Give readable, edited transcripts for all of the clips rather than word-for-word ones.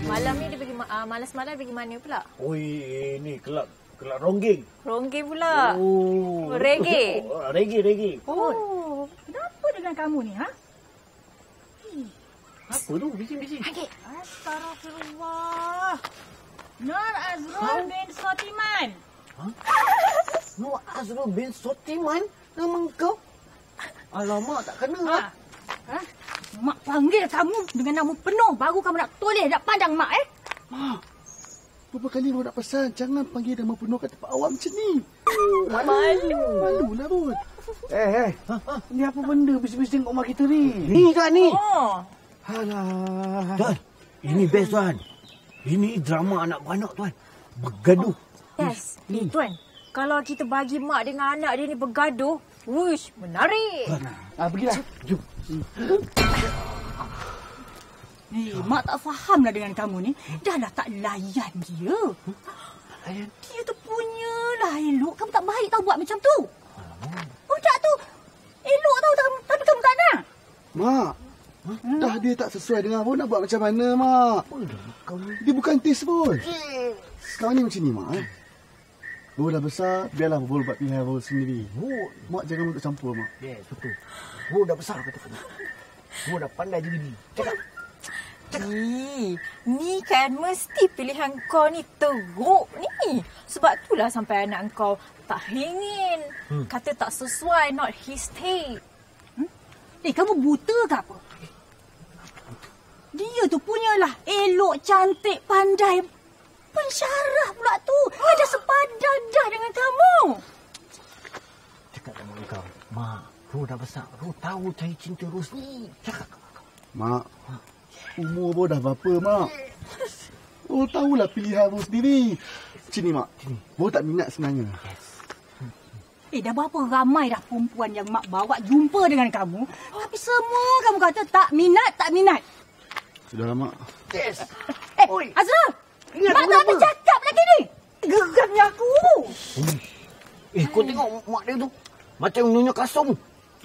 Malam ni dia pergi malam semalam pergi mana pula? Oi, ni kelab ronggeng. Ronggeng pula. Oh. Reggae. Reggae. Oh, kenapa dengan kamu ni, ha? Apa tu? Bising-bising. Astagfirullah. Nur Azrul bin Sotiman. Ha? Nur Azrul bin Sotiman? Nama kau? Alamak, tak kena. Ha? Mak panggil kamu dengan nama penuh baru kamu nak toleh nak pandang mak, Mak, berapa kali mak nak pesan jangan panggil nama penuh kat tempat awam macam ni. Malulah pun. Ni apa benda bising-bising kat rumah kita ni? Ni kan ni. Oh. Alah. Tuan, ini best tuan. Ini drama anak-anak tuan. Bergaduh. Yes. Tuan, kalau kita bagi mak dengan anak dia ni bergaduh, wush, menarik. Pergilah. Jom. Ni, mak tak fahamlah dengan kamu ni. Dah lah tak layan dia. Layan? Dia tu punyalah elok. Kamu tak baik tau buat macam tu. Budak tu elok tau tapi kamu tak nak. Mak, dah dia tak sesuai dengan abang nak buat macam mana, Mak? Dia bukan tis pun. Sekarang ni macam ni, Mak. Baru dah besar, biarlah Bol buat pilihan Bol sendiri. Mak jangan untuk campur, Mak. Yes, betul. Bro dah besar kata Fadil. Bro dah pandai jadi ni. Cakap. Ni kan mesti pilihan kau ni teruk ni. Sebab itulah sampai anak kau tak ingin. Kata tak sesuai, not his taste. Kamu buta ke apa? Dia tu punyalah elok, cantik, pandai. Pensyarah pula tu. Ada sepadan dah dengan kamu. Cakap dengan kau. Mak, Bro dah besar. Bro tahu cari cinta Rosni. Cakap. Mak, umur Bol dah berapa, Mak? Bol tahulah pilihan Bol sendiri. Macam ni, Mak. Bol tak minat sebenarnya. Dah berapa ramai dah perempuan yang mak bawa jumpa dengan kamu. Tapi semua kamu kata tak minat. Sudahlah, Mak. Yes. Azrul! Mak tak habis cakap lagi ni. Geramnya aku. Kau tengok mak dia tu. Macam nyonya kasong.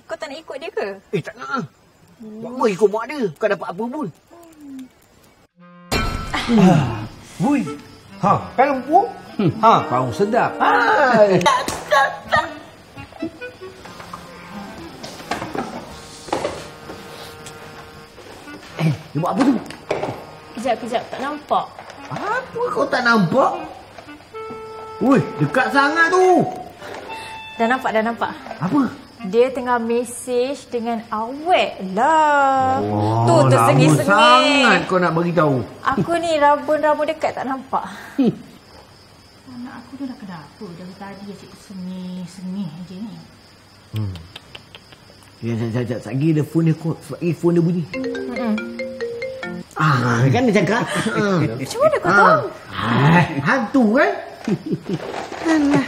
Kau tak nak ikut dia ke? Tak nak. Buat apa ikut mak dia? Bukan dapat apa pun. Wui. Kan empuk? Bau sedap. Dia buat apa tu? Kejap, tak nampak. Apa kau tak nampak? Woi, dekat sangat tu. Dah nampak. Apa? Dia tengah mesej dengan awet lah. Tu Lama tersengih-sengih. sangat kau nak beritahu. Aku ni rabun-rabun dekat tak nampak. Anak aku tu dah kenapa? Dari tadi asyik sengih je ni. Sekejap. Lagi dia phone dia bunyi. Kan dia cakap. Macam mana kau tahu? Hantu kan? Alah.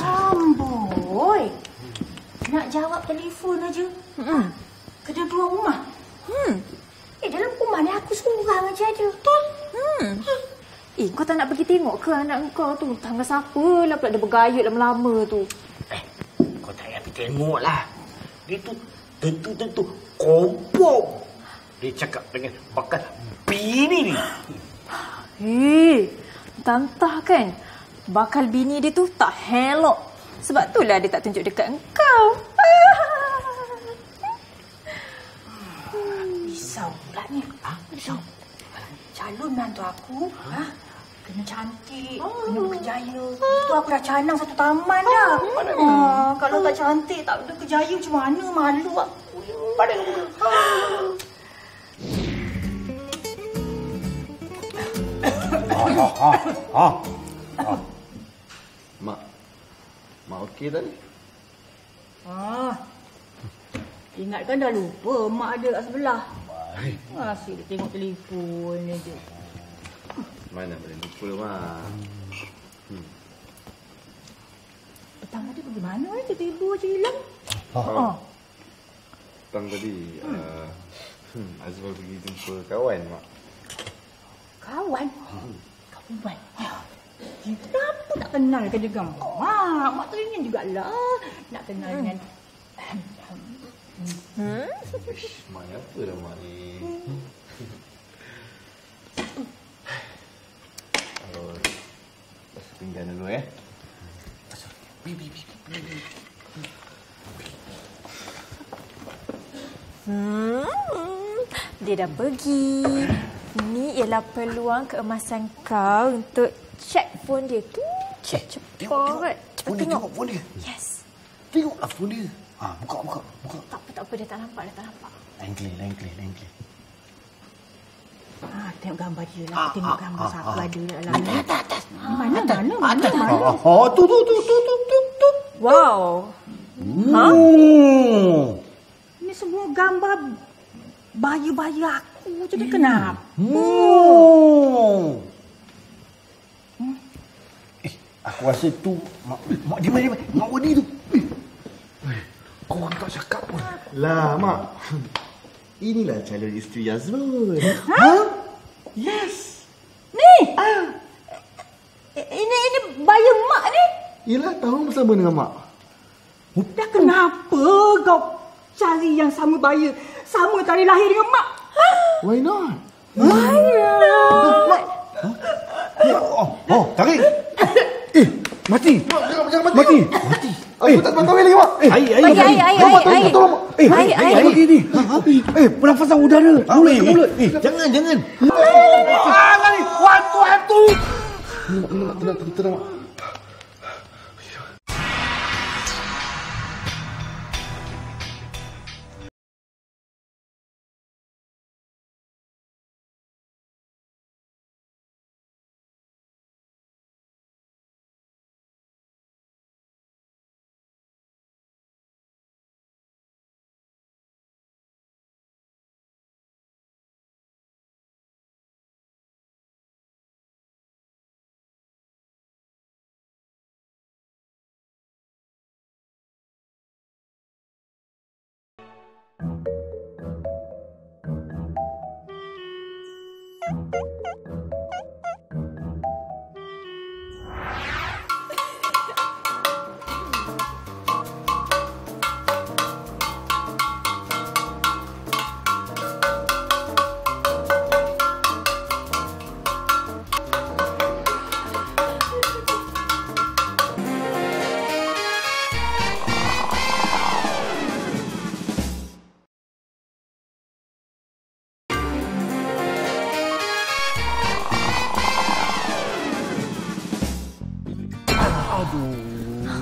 Amboi. Nak jawab telefon aja. Kena keluar rumah. Dalam rumah ni aku seorang aja ada. Betul? Kau tak nak pergi tengok ke anak kau tu? Tangga siapa lah pula dia bergayut lama-lama tu. Kau tak payah pergi tengok lah. Dia tu tentu kompok. Dia cakap dengan bakal bini ni. Tantah kan? Bakal bini dia tu tak helok. Sebab itulah dia tak tunjuk dekat engkau. Risau pula ni. Risau? calon menantu aku, kena cantik, kena berkejaya. Itu aku dah canang satu taman dah. Kalau tak cantik, tak ada kejaya macam mana? Malu aku. Mak okey tak ni? Ingatkan dah lupa mak ada kat sebelah. Asyik dia tengok telefon ni je. Mana boleh lupa, Mak. Petang tadi pergi mana ni? Tiba-tiba je hilang. Petang tadi, Azwar pergi jumpa kawan, Mak. Kawan? Kawan? Kenapa tak kenal ke dengan mak? Mak teringin jugalah nak kenal dengan... Mak ni apa dah, Mak ni? Basuh pinggan dulu, Dia dah pergi. Ini ialah peluang keemasan kau untuk check phone dia tu. Check cepat. Cepat tengok. Phone dia. Yes. Tengoklah phone dia. Buka. Tak apa. Dia tak nampak. Lain clear. Tengok gambar dia lah. Tengok gambar siapa ada dalam ni. Mana? Tu. Wow. Ini semua gambar bayi-bayi aku. Jadi kenapa? Aku rasa tu Mak di mana? Mak Wadi tu. Kau orang tak cakap pun. Lah, Mak. Inilah calon isteri Azrul. Yes. Ni? Ini bayi mak ni? Yelah, tahu bersama dengan Mak. Dah kenapa kau cari yang sama bayi, sama tarikh lahir dengan mak? Why not? Tarik. Mati. Jangan mati. Aku tak tahu lagi, Mak. Air. Bagi ni. Pernafasan udara. Mulut. Jangan. Lari. Hantu. Tenang, Mak.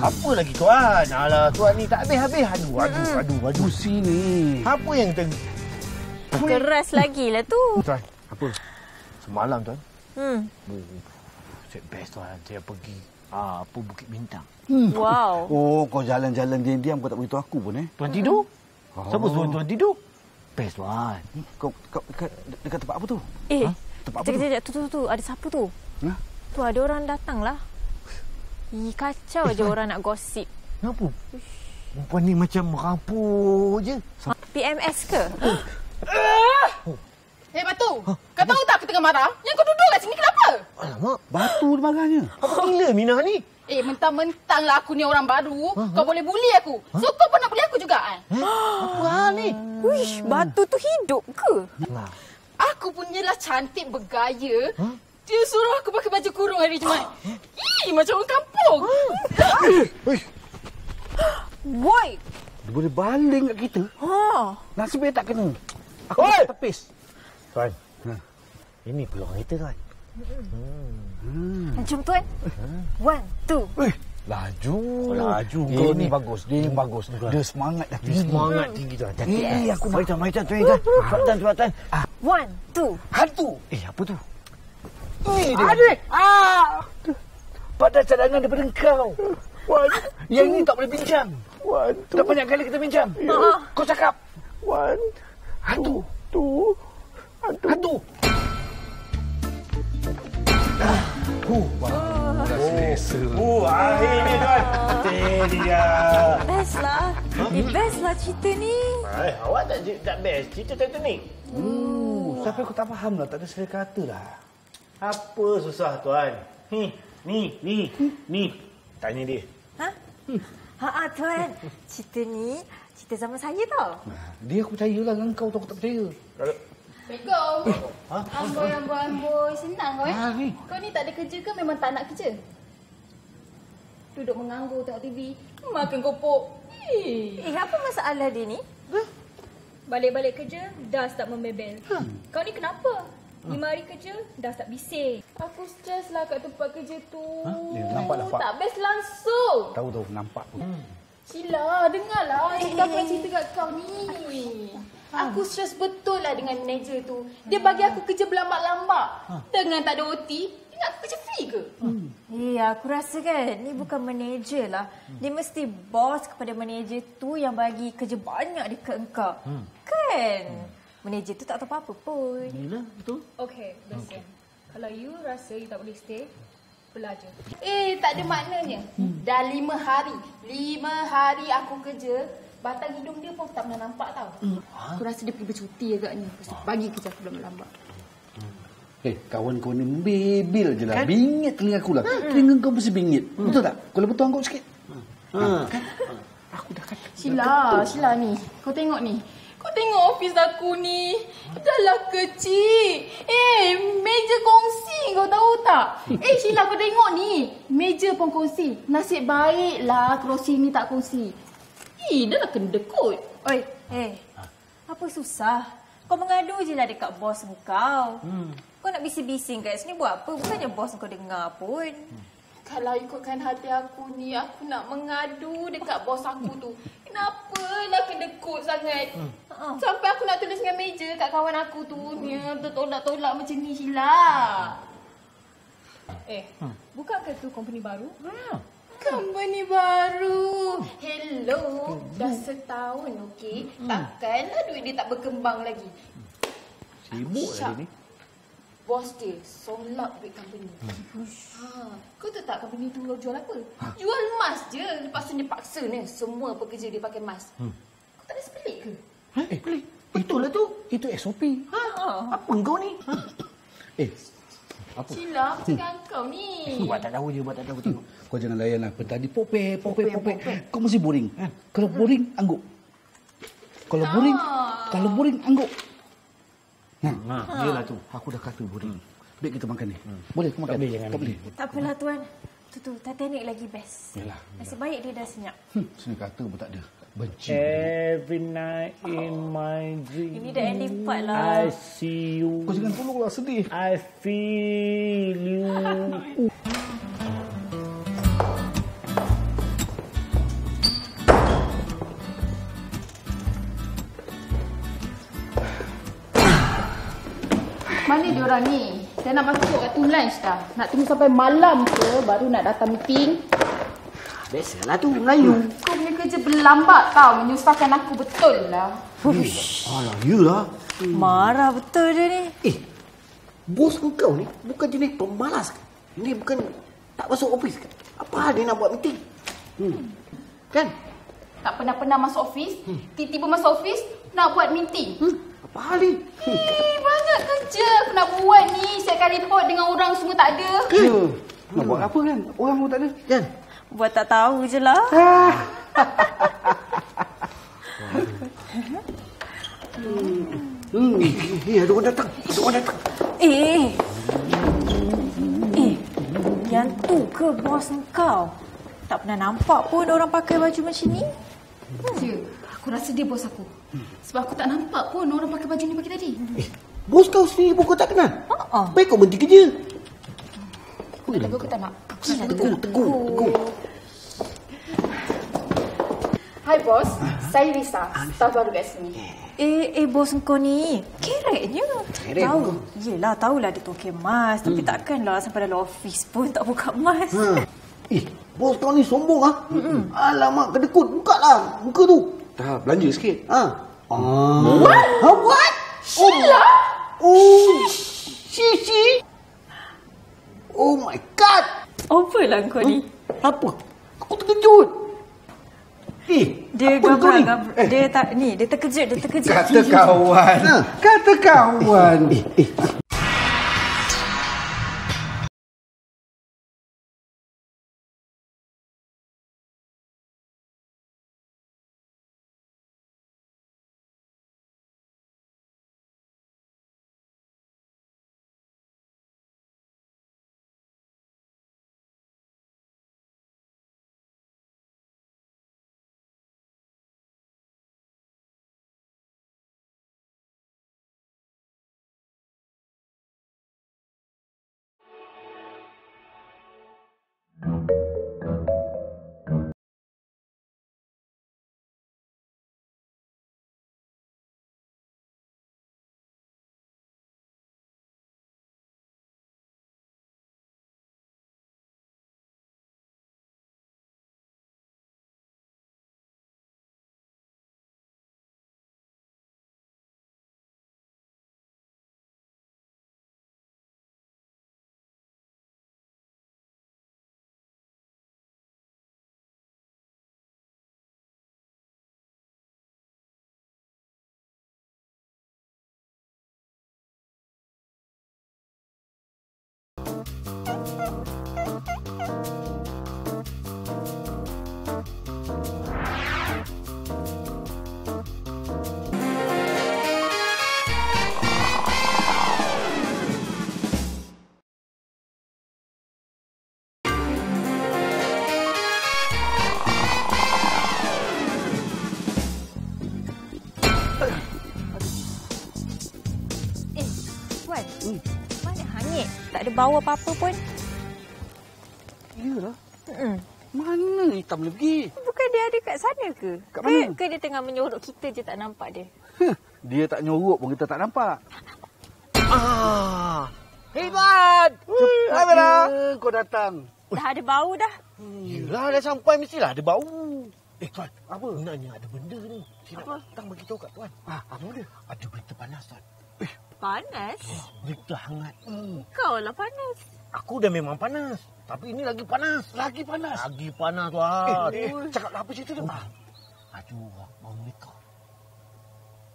Apa lagi tuan? Alah, tuan ni tak habis-habis. Aduh. Sini. Apa yang Keras lagi lah tu. Tuan, apa? Semalam tuan. Best tuan. Saya pergi Bukit Bintang. Wow. Oh, kau jalan-jalan diam-diam kau tak beritahu aku pun Tuan tidur? Siapa suruh tuan tidur? Best tuan. Kau dekat tempat apa tu? Tempat apa Sekejap. Tu. Ada siapa tu? Tu ada orang datang lah. Kacau je orang nak gosip. Kenapa? Perempuan ni macam merampuk je. PMS ke? Batu. Kau tahu tak aku tengah marah? Yang kau duduk kat sini kenapa? Alamak, Batu dia marahnya. apa gila Minah ni? Mentang-mentang lah aku ni orang baru, kau boleh bully aku. So kau pun nak bully aku juga kan? Apa hal ni? Wish, Batu tu hidup ke? Aku punyalah cantik bergaya. Dia suruh aku pakai baju kurung hari Jumaat. Macam orang kampung. Boy! Dia boleh baling kat kita. Nasib dia tak kena. Aku tak tepis. Tuan, Ini peluang kita, Tuan. Jom, Tuan. 1, 2. Laju. Laju Dia kau ni ni. bagus. Dia bagus. Dia semangat dah tinggi. Semangat tinggi, Tuan. Aku nak. Mari, Tuan. Cepat, Tuan. 1, 2. Hantu. Apa tu? Adik. Pada cadangan daripada engkau. Yang ni tak boleh bincang. Dah banyak kali kita bincang. Kau cakap. Hantu. Hantu. Dah selesa. Akhirnya, Tuan. Ini dia. Best lah. Best lah cerita ni. Awak tak best cerita Titanic. Tapi aku tak faham lah. Tak ada selera kata lah. Apa susah, Tuan? Ni. Tanya dia. Tuan. Cerita ni, cerita zaman saya tau. Dia aku percayalah dengan kau tu aku tak percaya. Assalamualaikum. Amboi. Senang kau ni. Kau ni tak ada kerja ke memang tak nak kerja? Duduk menganggur tengok TV. Makan kopok. Apa masalah dia ni? Balik-balik kerja, dah start membebel. Kau ni kenapa? 5 hari kerja, dah start bising. Aku stres lah kat tempat kerja tu. Nampak. Tak best langsung. Tahu nampak tu. Sheila, dengarlah. Aku nak cerita kat kau ni. Aku stres betul lah dengan manager tu. Dia bagi aku kerja berlambat-lambat. Dengan tak ada OT, dia nak aku kerja free ke? Aku rasa kan, ni bukan manager lah. Dia mesti bos kepada manager tu yang bagi kerja banyak dekat engkau. Kan? Manager tu tak tahu apa-apa pun. Yelah, betul. Okay, listen. Kalau you rasa you tak boleh stay, belajar. Tak ada maknanya. Dah 5 hari. 5 hari aku kerja, batang hidung dia pun tak pernah nampak tau. Aku rasa dia pergi bercuti agaknya. Bagi kerja aku lambat. Kawan-kawan ni membebel je lah. Bingit telinga aku lah. Telinga kau mesti bingit. Betul tak? Kalau betul angkut sikit. Aku dah kata. Sheila ni. Kau tengok ni. Kau tengok ofis aku ni. Dahlah kecil. Meja kongsi kau tahu tak? Sheila kau tengok ni. Meja pun kongsi. Nasib baiklah kerusi ni tak kongsi. Dah nak kena dekut. Oi, apa susah? Kau mengadu je lah dekat bos kau. Kau nak bising-bising kat sini buat apa? Bukannya bos kau dengar pun. Kalau ikutkan hati aku ni, aku nak mengadu dekat bos aku tu. Kenapalah kedekut sangat? Sampai aku nak tulis dengan meja kat kawan aku tu. Dia tertolak-tolak macam ni, Sheila. Bukankah tu company baru? Company baru. Hello. Dah setahun, okey? Takkanlah duit dia tak berkembang lagi. Sibuk lah dia ni. Bos dia solap duit company. Kau tahu tak company tu jual apa? Jual emas je. Lepas tu dia paksa ni semua pekerja dia pakai emas. Kau tak rasa pelik ke? Pelik. Betul lah tu. Itu SOP. Apa kau ni? Apa? Sheila, apa cakap kau ni? Buat tak tahu je. Tengok. Kau jangan layan lah. Tadi popek. Kau mesti boring. Kalau boring, angguk. Kalau boring, angguk. Yelah tu. Aku dah kata boring. Baik kita makan ni. Boleh kau makan? Tak boleh. Tak apalah tuan. Tu Titanic lagi best. Yalah. Nasib baik dia dah senyap. Sini kata pun tak ada. Benci. Every night in my dream. Ini dah ending part lah. I see you. Kau jangan tolonglah sedih. I feel you. Mana dia orang ni? Saya nak masuk kat tu lunch dah. Nak tunggu sampai malam ke baru nak datang meeting? Biasalah tu Melayu. Kau punya kerja berlambat tau. Menyusahkan aku betul lah. Alah, iyalah. Marah betul dia ni. Bos kau ni bukan jenis pemalas kan? Ini bukan tak masuk office kan? Apa dia nak buat meeting? Kan? Tak pernah masuk office. Tiba-tiba masuk office nak buat meeting. Apa hal ni? Banyak kerja aku nak buat ni. Siapkan report dengan orang semua tak ada. Nak buat apa kan? Orang pun tak ada. Kan? Buat tak tahu je lah. Ada orang datang. Yang tu ke bos kau? Tak pernah nampak pun orang pakai baju macam ni. Aku rasa dia bos aku. Sebab aku tak nampak pun orang pakai baju ni pagi tadi. Bos kau sendiri pun kau tak kenal? Ha-ha. Baik kau berhenti kerja. Tegur ke tak nak? Tegur. Hai bos, saya Risa, staf baru kat sini. Bos kau ni kereknya. Kerek Tahu. kau? Yelah, tahulah dia tu kemas. Tapi takkanlah sampai dalam office pun tak buka mas. Bos kau ni sombong ah. Alamak, kedekut. Buka lah muka tu. Tak, belanja sikit. What? Sheila? She. Oh my god. Apalah kau ni? Apa? Aku terkejut. Dia apa kau ni? gabrak. Dia terkejut. Kata kawan. Kata kawan. Wan, mana hangit? Tak ada bau apa-apa pun. Iyalah. Mm-mm. Mana hitam boleh pergi? Bukan dia ada kat sana ke? Kat mana? Ke dia tengah menyorok kita je tak nampak dia? Dia tak nyorok pun kita tak nampak. Hebat. Hai Vera. Kau datang. Dah ada bau dah. Yelah, dah sampai mestilah ada bau. Tuan, apa? Sebenarnya ada benda ni. Saya nak datang bagi tahu kat tuan. Apa dia? Ada berita panas, tuan. Panas? Berita hangat. Kau lah panas. Aku dah memang panas. Tapi ini lagi panas. Lagi panas, tuan. Cakaplah apa cerita tu? Aduh, mau nikah.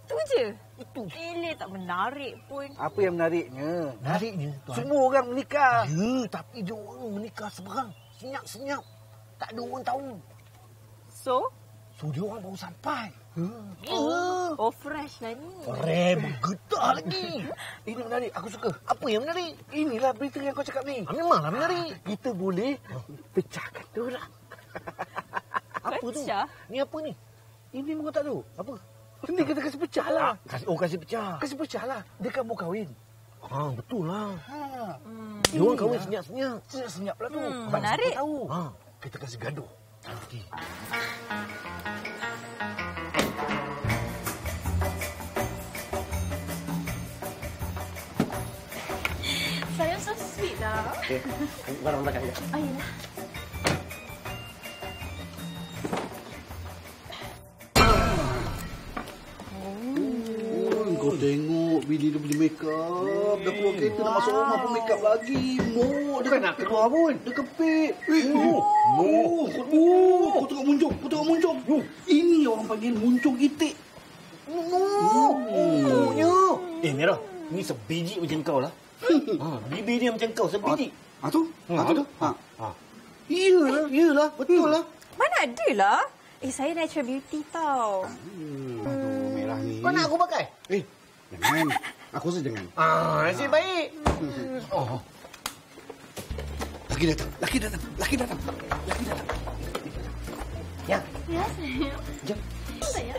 Tu je. Itu. Tak menarik pun. Apa yang menariknya? Nariknya, tuan. Semua orang menikah. Ya, tapi dia orang menikah seberang. Senyap-senyap. Tak ada orang tahu. So, Dia orang baru sampai. fresh lah ni. Keren, bergetar lagi. Ini menarik, aku suka. Apa yang menarik? Inilah berita yang kau cakap ni. Memanglah menarik. Kita boleh pecahkan diorang. Apa tu? Pecah? Ni apa ni? Ini memang tak tahu. Apa? Ini kita kasi pecah lah. Kasih pecah. Kasi pecah lah. Dia kan mau kahwin. Betul lah. Dia Ini orang kahwin lah. senyap-senyap. Senyap lah tu. Menarik. Tahu. Ha. Kita kasi gaduh. Okey. Saya so sweet lah. Barang belakang je. Ayolah. Kau tengok bini dia punya make up. Dah keluar kereta nak masuk rumah pun make up lagi. Dia nak keluar pun. Dia kepit. Kau tengok muncung. Ini orang panggil muncung itik. Merah. Ni sebiji macam kau lah. Bibir dia macam kau, sebiji. Tu? Tu? Iyalah. Betul lah. Mana ada lah. Saya natural beauty tau. Aduh, merah ni. Kau nak aku pakai? Jangan. Aku rasa jangan. Nasib baik. Laki datang. Ya. Ya, saya. Jom. Saya.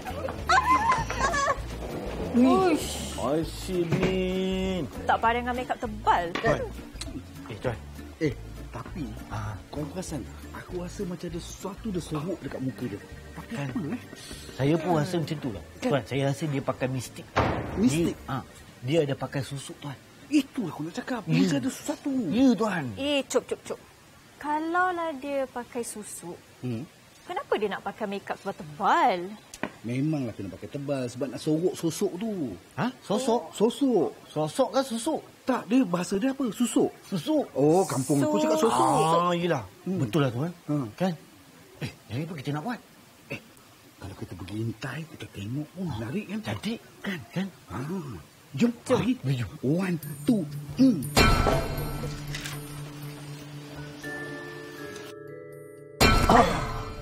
Uish. Ai sini. Tak padan dengan makeup tebal. Tuan. Tapi kau perasan, aku rasa macam ada sesuatu dah sorok dekat muka dia. Tapi Kan. apa Saya pun rasa macam tu lah. Tuan, saya rasa dia pakai mistik. Mistik? Dia ada pakai susuk, Tuan. Itu aku nak cakap. Mesti ada sesuatu. Ya, Tuan. Cuk. Kalaulah dia pakai susuk, kenapa dia nak pakai makeup tebal-tebal? Memanglah kena pakai tebal sebab nak sorok sosok tu. Sosok? Sosok. Sosok kan susuk? Tak, dia bahasa dia apa? Susuk. Susuk. Oh, kampung aku cakap sosok. Yelah. Betul lah, Tuan. Kan? Jadi apa kita nak buat? Kalau kita pergi intai, kita tengok pun menarik kan? Cantik. Kan? Jom. Mari. Jom. 1, 2,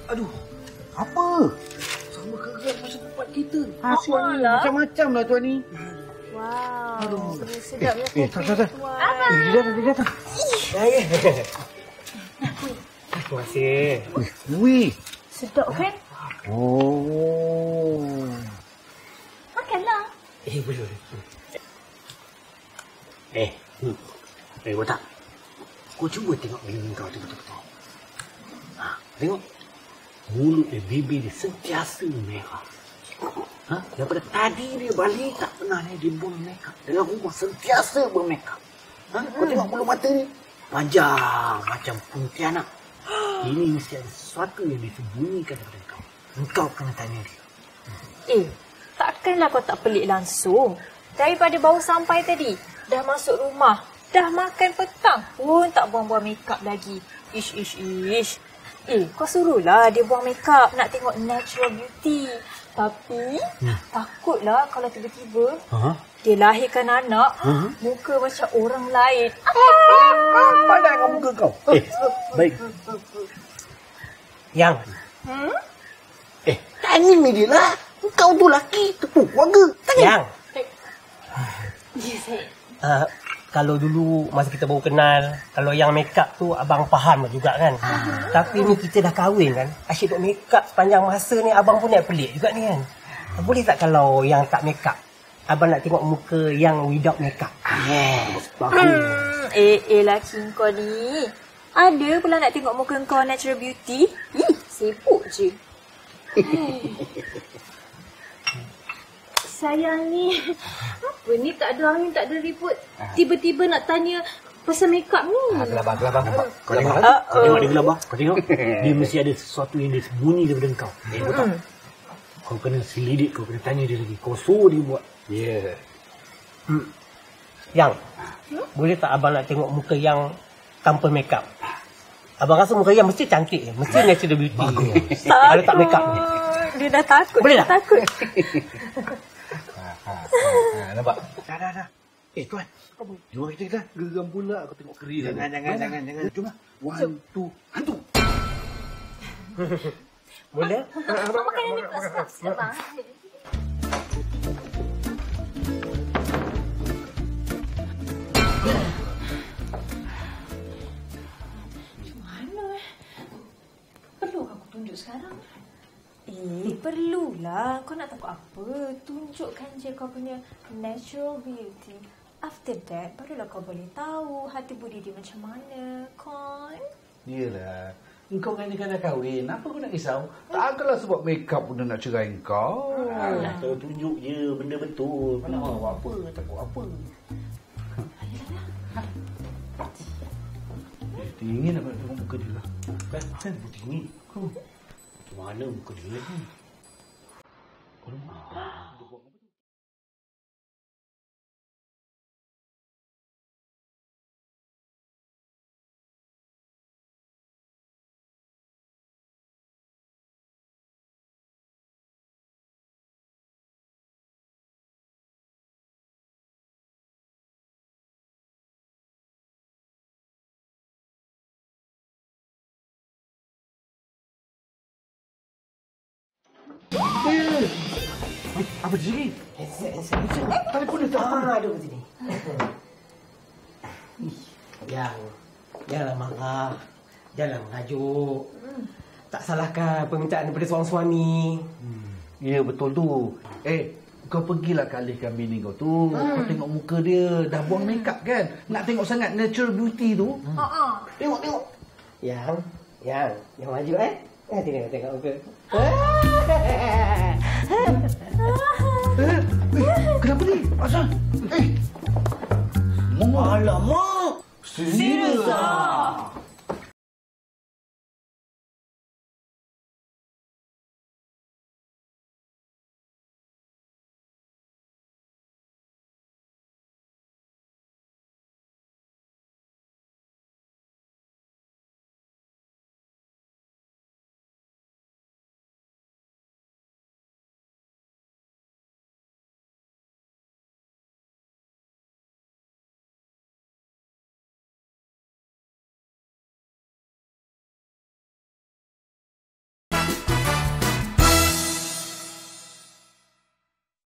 Aduh. Apa? Sama kerat macam tempat kita. Macam-macam lah, Tuan ni. Wow. Sedapnya kopi. Dia datang. Terima kasih. Wih. Sedap kan? Oh. Makanlah. Boleh. Botak. Kau cuba tengok bini kau tu betul-betul. Tengok. Mulut dia, bibir dia sentiasa merah. Daripada tadi dia balik tak pernah dia buang makeup. Dalam rumah sentiasa bermakeup. Kau tengok bulu mata ni. Panjang macam pontianak. Ini mesti ada sesuatu yang disembunyikan daripada kau. Engkau kena tanya dia. Takkanlah kau tak pelik langsung. Daripada baru sampai tadi, dah masuk rumah, dah makan petang pun tak buang-buang makeup lagi. Ish. Kau suruhlah dia buang makeup, nak tengok natural beauty. Tapi, takutlah kalau tiba-tiba dia lahirkan anak, muka macam orang lain. Pandai kau muka kau. Baik. Yang. Tanya dia lah. Kau tu laki, tepuk keluarga. Tanya. Yang. Kalau dulu masa kita baru kenal, kalau yang makeup tu abang faham juga kan. Tapi ni kita dah kahwin kan. Asyik duk makeup sepanjang masa ni abang pun nak pelik juga ni kan. Boleh tak kalau yang tak makeup, abang nak tengok muka yang without makeup? Yes, bagus. Laki kau ni. Ada pula nak tengok muka kau natural beauty? Sibuk je. Sayang ni. Apa ni, tak ada angin, tak ada ribut. Tiba-tiba nak tanya pasal makeup ni. Gelabah. Kau tengok kan? Kau tengok dia gelabah. Kau tengok. Dia mesti ada sesuatu yang dia sembunyi daripada kau. Betul. Kau kena selidik, kau kena tanya dia lagi. Kau suruh dia buat. Ya. Yang, boleh tak abang nak tengok muka yang tanpa makeup? Abang rasa muka yang mesti cantik. Mesti natural beauty. Kalau tak makeup ni. Dia dah takut. Boleh tak? Takut. Nampak? Dah. Tuan. Jom kita. Geram pula aku tengok keri. Jangan. Jom lah. 1, 2, hantu. Boleh? Abang makan yang ni pula sikit bang. Perlu aku tunjuk sekarang? Perlulah. Kau nak takut apa? Tunjukkan je kau punya natural beauty. After that, barulah kau boleh tahu hati budi dia macam mana. Kon? Yelah. Engkau kan dia dah kahwin. Apa kau nak risau? Takkanlah sebab makeup pun dia nak cerai engkau. Kau tunjuk je benda betul. Kau nak buat apa? Takut apa? Dingin nak tengok muka dia lah. Kan? Dingin. Macam mana muka dia ni? Apa jadi? Telefon dia tak ada kat sini. Janganlah marah. Janganlah mengajuk. Tak salahkan permintaan daripada seorang suami. Ya, betul tu. Kau pergilah kalihkan bini kau tu. Kau tengok muka dia. Dah buang make up kan? Nak tengok sangat natural beauty tu. Tengok. Yang maju Tengok muka. Kenapa ni? Asal? Alamak. Serius ah?